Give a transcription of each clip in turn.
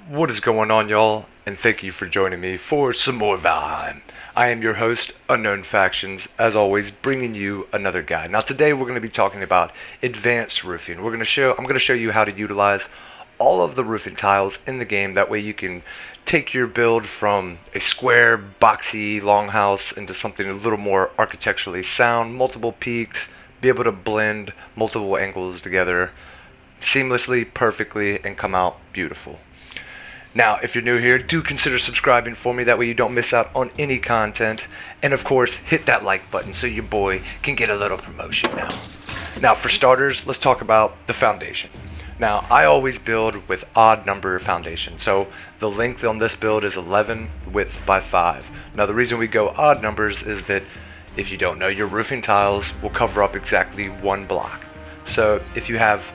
What is going on, y'all? And thank you for joining me for some more Valheim. I am your host, Unknown Factions, as always, bringing you another guide. Now, today we're going to be talking about advanced roofing. I'm going to show you how to utilize all of the roofing tiles in the game. That way, you can take your build from a square, boxy longhouse into something a little more architecturally sound, multiple peaks, be able to blend multiple angles together seamlessly, perfectly, and come out beautiful. Now, if you're new here, do consider subscribing for me. That way you don't miss out on any content. And of course, hit that like button so your boy can get a little promotion now. Now, for starters, let's talk about the foundation. Now, I always build with odd number foundation. So the length on this build is 11, width by 5. Now, the reason we go odd numbers is that if you don't know, your roofing tiles will cover up exactly one block. So if you have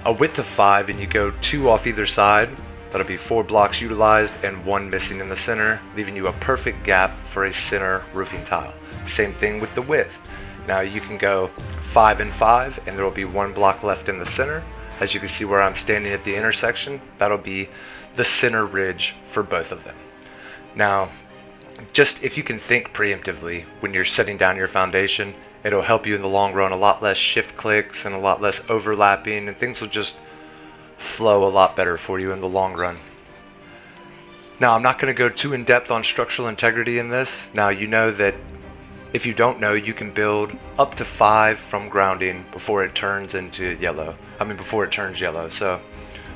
a width of 5 and you go 2 off either side, that'll be 4 blocks utilized and 1 missing in the center, leaving you a perfect gap for a center roofing tile. Same thing with the width. Now you can go 5 and 5 and there will be 1 block left in the center. As you can see where I'm standing at the intersection, that'll be the center ridge for both of them. Now, just if you can think preemptively when you're setting down your foundation, it'll help you in the long run. A lot less shift clicks and a lot less overlapping, and things will just flow a lot better for you in the long run. Now, I'm not going to go too in depth on structural integrity in this. Now, you know that if you don't know, you can build up to 5 from grounding before it turns into yellow. Before it turns yellow. So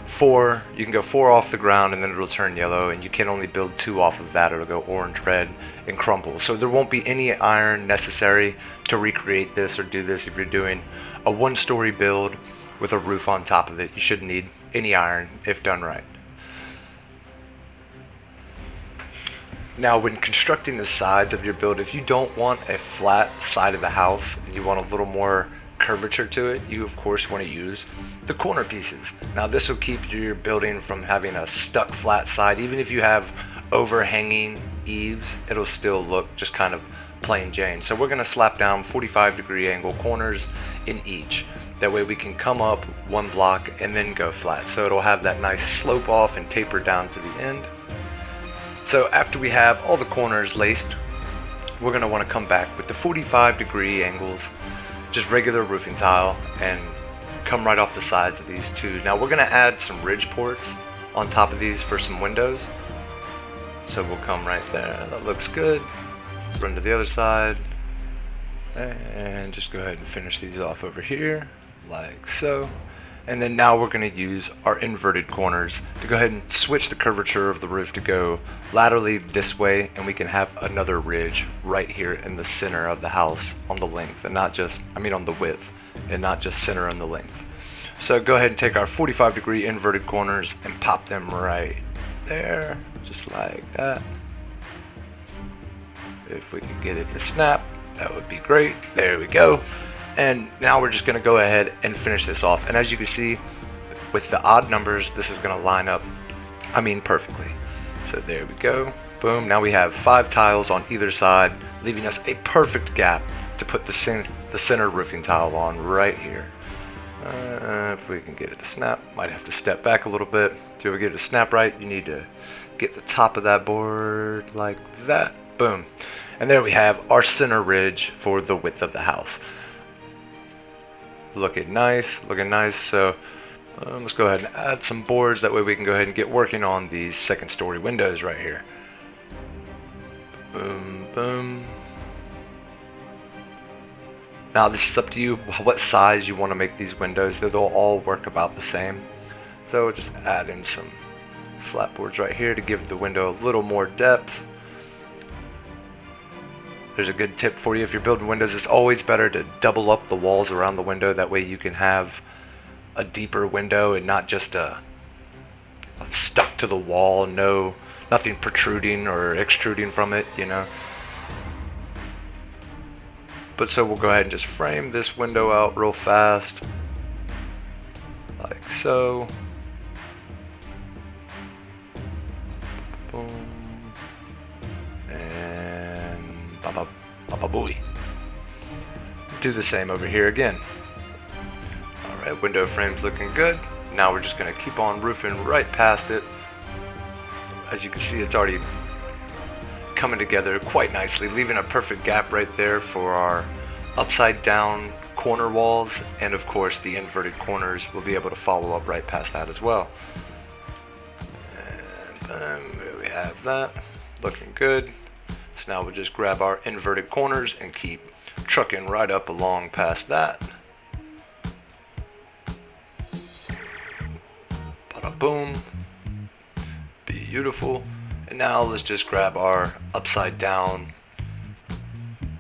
4, you can go 4 off the ground and then it'll turn yellow, and you can only build 2 off of that. It'll go orange, red, and crumble. So there won't be any iron necessary to recreate this or do this if you're doing a 1-story build with a roof on top of it. You shouldn't need any iron if done right. Now, when constructing the sides of your build, if you don't want a flat side of the house and you want a little more curvature to it, you of course want to use the corner pieces. Now, this will keep your building from having a stuck flat side. Even if you have overhanging eaves, it'll still look just kind of plain Jane. So we're going to slap down 45-degree angle corners in each. That way we can come up 1 block and then go flat. So it'll have that nice slope off and taper down to the end. So after we have all the corners laced, we're going to want to come back with the 45-degree angles, just regular roofing tile, and come right off the sides of these two. Now we're going to add some ridge ports on top of these for some windows. So we'll come right there. That looks good. Run to the other side. And just go ahead and finish these off over here, like so. And then now we're going to use our inverted corners to go ahead and switch the curvature of the roof to go laterally this way, and we can have another ridge right here in the center of the house on the length, and not just, on the width, and not just center on the length. So go ahead and take our 45-degree inverted corners and pop them right there, just like that. If we could get it to snap, that would be great. There we go. And now we're just going to go ahead and finish this off. And as you can see, with the odd numbers, this is going to line up, perfectly. So there we go. Boom. Now we have 5 tiles on either side, leaving us a perfect gap to put the center roofing tile on right here. If we can get it to snap, might have to step back a little bit. To get it to snap right, you need to get the top of that board like that. Boom. And there we have our center ridge for the width of the house. Looking nice. So let's go ahead and add some boards. That way we can go ahead and get working on these 2nd-story windows right here. Boom, boom. Now this is up to you what size you want to make these windows. They'll all work about the same. So just add in some flat boards right here to give the window a little more depth. There's a good tip for you if you're building windows. It's always better to double up the walls around the window. That way you can have a deeper window and not just a stuck to the wall, nothing protruding or extruding from it, But so we'll go ahead and just frame this window out real fast, like so. Boom. Baba booey. Do the same over here again. Alright, window frame's looking good. Now we're just going to keep on roofing right past it As you can see, it's already coming together quite nicely, leaving a perfect gap right there for our upside down corner walls, and of course the inverted corners will be able to follow up right past that as well. And there we have that, looking good. So now we'll just grab our inverted corners and keep trucking right up along past that. Bada boom. Beautiful. And now let's just grab our upside down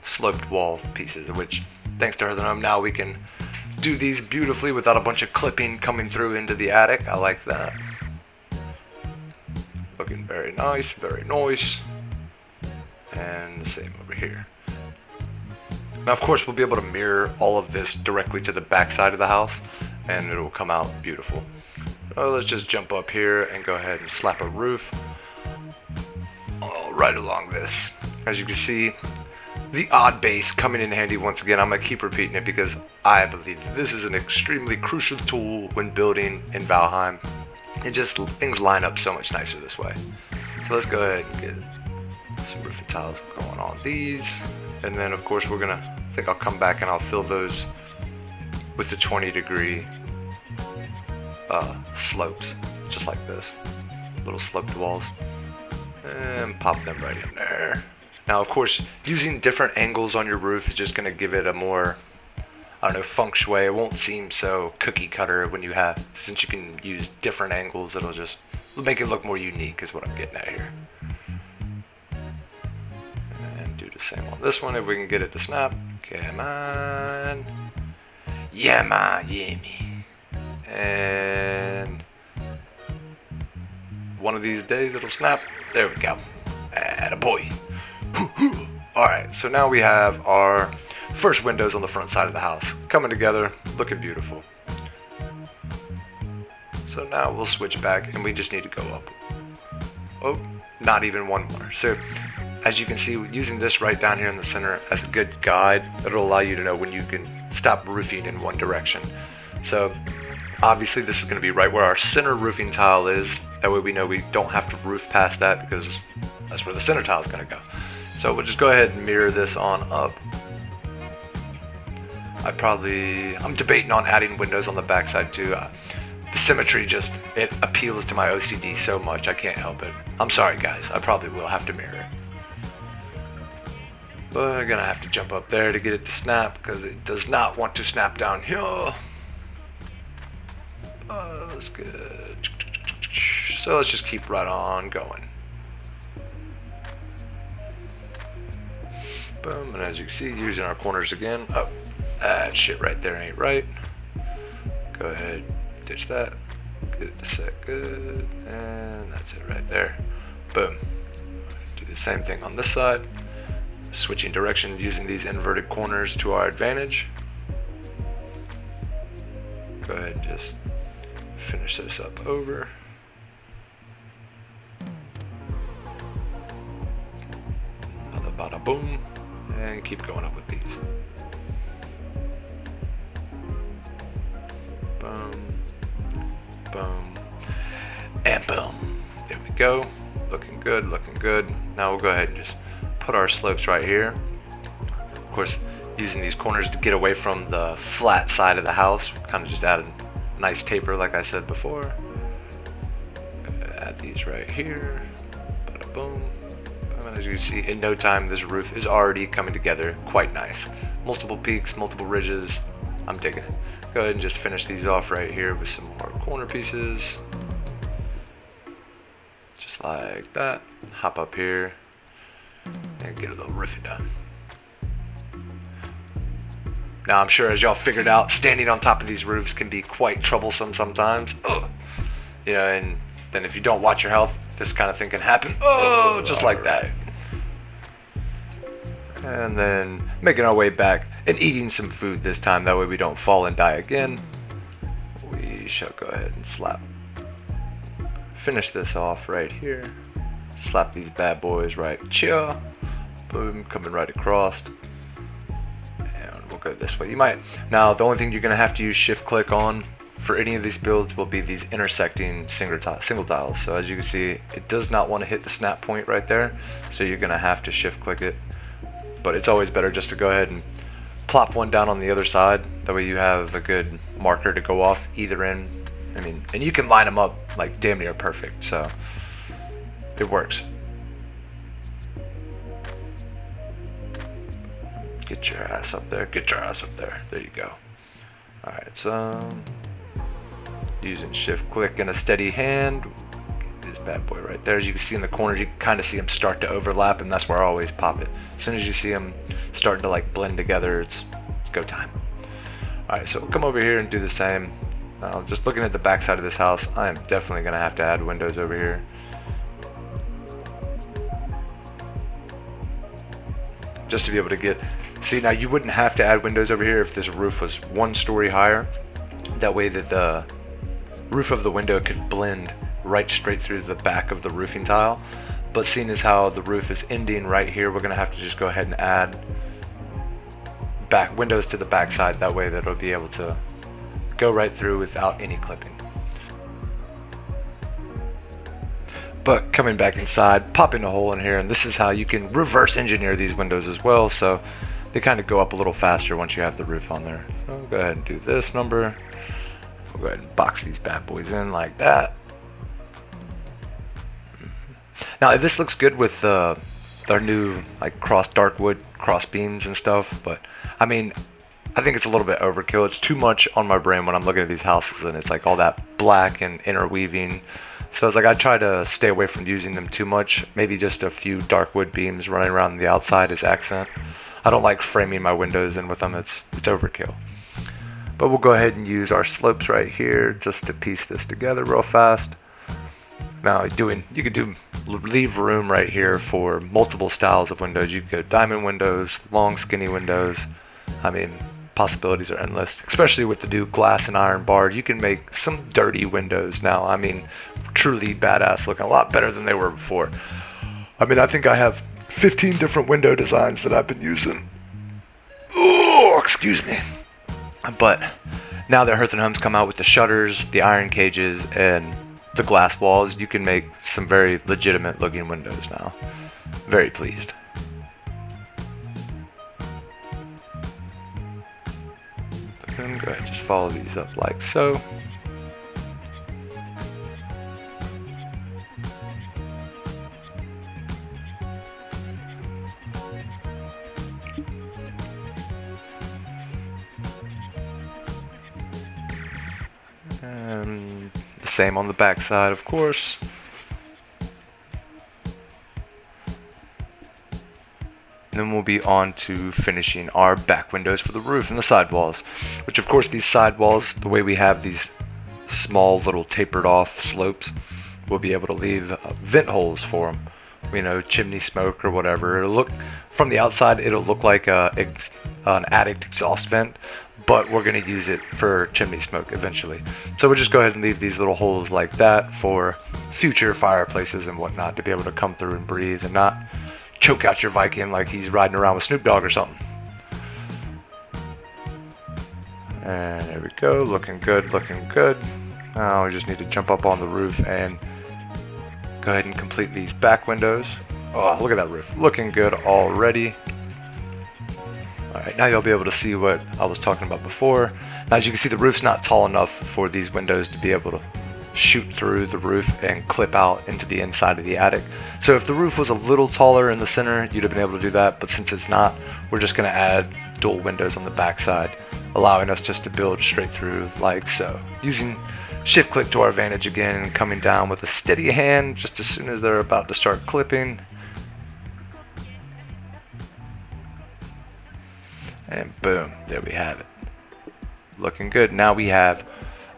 sloped wall pieces, which thanks to Earthenome now we can do these beautifully without a bunch of clipping coming through into the attic. I like that. Looking very nice, very nice. And the same over here. Now of course we'll be able to mirror all of this directly to the back side of the house and it will come out beautiful. So let's just jump up here and go ahead and slap a roof right along this. As you can see, the odd base coming in handy once again. I'm going to keep repeating it because I believe this is an extremely crucial tool when building in Valheim. It just, things line up so much nicer this way. So let's go ahead and get some roofing tiles going on these. And then of course we're going to, I think I'll come back and I'll fill those with the 20-degree slopes, just like this. Little sloped walls. And pop them right in there. Now of course using different angles on your roof is just going to give it a more, I don't know, feng shui. It won't seem so cookie cutter when you have, since you can use different angles, it'll just make it look more unique is what I'm getting at here. And do the same on this one if we can get it to snap. Come on. Yeah man, yeah me. And one of these days it'll snap. There we go. Attaboy. Alright, so now we have our first windows on the front side of the house coming together, looking beautiful. So now we'll switch back and we just need to go up. Oh, not even one more. So as you can see, using this right down here in the center as a good guide, it'll allow you to know when you can stop roofing in one direction. So obviously this is going to be right where our center roofing tile is. That way we know we don't have to roof past that because that's where the center tile is going to go. So we'll just go ahead and mirror this on up. I'm debating on adding windows on the backside too. The symmetry just, it appeals to my OCD so much, I can't help it. I'm sorry guys, I probably will have to mirror it. But I'm gonna have to jump up there to get it to snap because it does not want to snap down here. Oh, that's good. So let's just keep right on going. Boom, and as you can see, using our corners again. Oh, that shit right there ain't right. Go ahead, ditch that. Get it to set good, and that's it right there. Boom. Do the same thing on this side. Switching direction using these inverted corners to our advantage. Go ahead and just finish this up over. Bada bada boom. And keep going up with these. Boom. Boom. And boom. There we go. Looking good, looking good. Now we'll go ahead and just put our slopes right here. Of course, using these corners to get away from the flat side of the house. Kind of just added a nice taper like I said before. Add these right here. Bada boom. And as you see, in no time this roof is already coming together quite nice. Multiple peaks, multiple ridges. I'm digging it. Go ahead and just finish these off right here with some more corner pieces. Just like that. Hop up here and get a little roofing done. Now I'm sure as y'all figured out, standing on top of these roofs can be quite troublesome sometimes. Ugh. You know, and then if you don't watch your health, this kind of thing can happen. Oh, just like that. And then making our way back and eating some food this time. That way we don't fall and die again. We shall go ahead and slap. Finish this off right here. Slap these bad boys right here. Boom, coming right across. And we'll go this way. You might, now the only thing you're going to have to use shift click on for any of these builds will be these intersecting single tiles. So as you can see, it does not want to hit the snap point right there, so you're going to have to shift click it. But it's always better just to go ahead and plop one down on the other side. That way you have a good marker to go off either end. I mean, and you can line them up like damn near perfect, so it works. Get your ass up there. Get your ass up there. There you go. Alright, so using shift click and a steady hand. Get this bad boy right there. As you can see in the corners, you can kind of see them start to overlap, and that's where I always pop it. As soon as you see them starting to like blend together, it's go time. Alright, so we'll come over here and do the same. Just looking at the back side of this house, I am definitely going to have to add windows over here. Just to be able to get... See, now you wouldn't have to add windows over here if this roof was 1 story higher. That way that the roof of the window could blend right straight through the back of the roofing tile. But seeing as how the roof is ending right here, we're going to have to just go ahead and add back windows to the back side. That way that it'll be able to go right through without any clipping. But coming back inside, popping a hole in here, and this is how you can reverse engineer these windows as well, so they kind of go up a little faster once you have the roof on there. So we'll go ahead and do this number. We'll go ahead and box these bad boys in like that. Now this looks good with our new like dark wood cross beams and stuff, but I mean, I think it's a little bit overkill. It's too much on my brain when I'm looking at these houses, and it's like all that black and interweaving. So it's like I try to stay away from using them too much. Maybe just a few dark wood beams running around the outside as accent. I don't like framing my windows in with them. It's overkill. But we'll go ahead and use our slopes right here just to piece this together real fast. Now you could leave room right here for multiple styles of windows. You could go diamond windows, long skinny windows. I mean, possibilities are endless, especially with the new glass and iron bar. You can make some dirty windows now. I mean, truly badass looking, a lot better than they were before. I mean, I think I have 15 different window designs that I've been using. Oh, excuse me. But now that Hearth & Home's come out with the shutters, the iron cages, and the glass walls, you can make some very legitimate looking windows now. Very pleased. Go ahead and just follow these up like so. And the same on the back side, of course. Then we'll be on to finishing our back windows for the roof and the sidewalls, which of course these sidewalls, the way we have these small little tapered off slopes, we'll be able to leave vent holes for them, you know, chimney smoke or whatever. It'll look from the outside, it'll look like an attic exhaust vent, but we're going to use it for chimney smoke eventually. So we'll just go ahead and leave these little holes like that for future fireplaces and whatnot to be able to come through and breathe and not choke out your Viking like he's riding around with Snoop Dogg or something. And there we go, looking good, looking good. Now we just need to jump up on the roof and go ahead and complete these back windows. Oh, look at that roof, looking good already. Alright, now you'll be able to see what I was talking about before. Now, as you can see, the roof's not tall enough for these windows to be able to shoot through the roof and clip out into the inside of the attic. So if the roof was a little taller in the center, you'd have been able to do that, but since it's not, we're just going to add dual windows on the back side, allowing us just to build straight through like so. Using shift click to our advantage again and coming down with a steady hand just as soon as they're about to start clipping. And boom, there we have it. Looking good. Now we have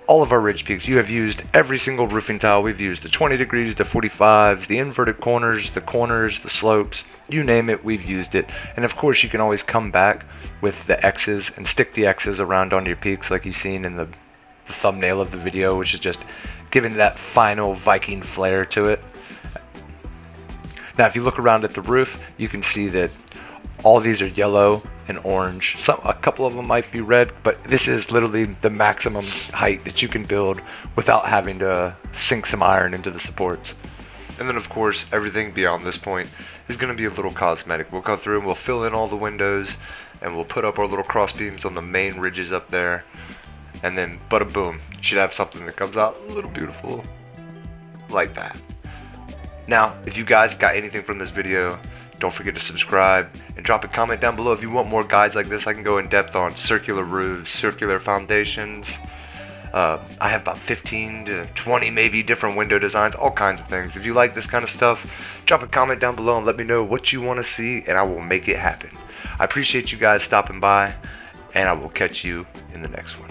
all of our ridge peaks. You have used every single roofing tile. We've used the 20 degrees, the 45s, the inverted corners, the slopes, you name it, we've used it. And of course you can always come back with the X's and stick the X's around on your peaks like you've seen in the thumbnail of the video, which is just giving that final Viking flair to it. Now if you look around at the roof, you can see that All these are yellow and orange. A couple of them might be red, but this is literally the maximum height that you can build without having to sink some iron into the supports. And then of course, everything beyond this point is going to be a little cosmetic. We'll go through and we'll fill in all the windows, and we'll put up our little cross beams on the main ridges up there. And then, bada boom, you should have something that comes out a little beautiful like that. Now, if you guys got anything from this video, don't forget to subscribe and drop a comment down below if you want more guides like this. I can go in depth on circular roofs, circular foundations. I have about 15 to 20 maybe different window designs, all kinds of things. If you like this kind of stuff, drop a comment down below and let me know what you want to see, and I will make it happen. I appreciate you guys stopping by, and I will catch you in the next one.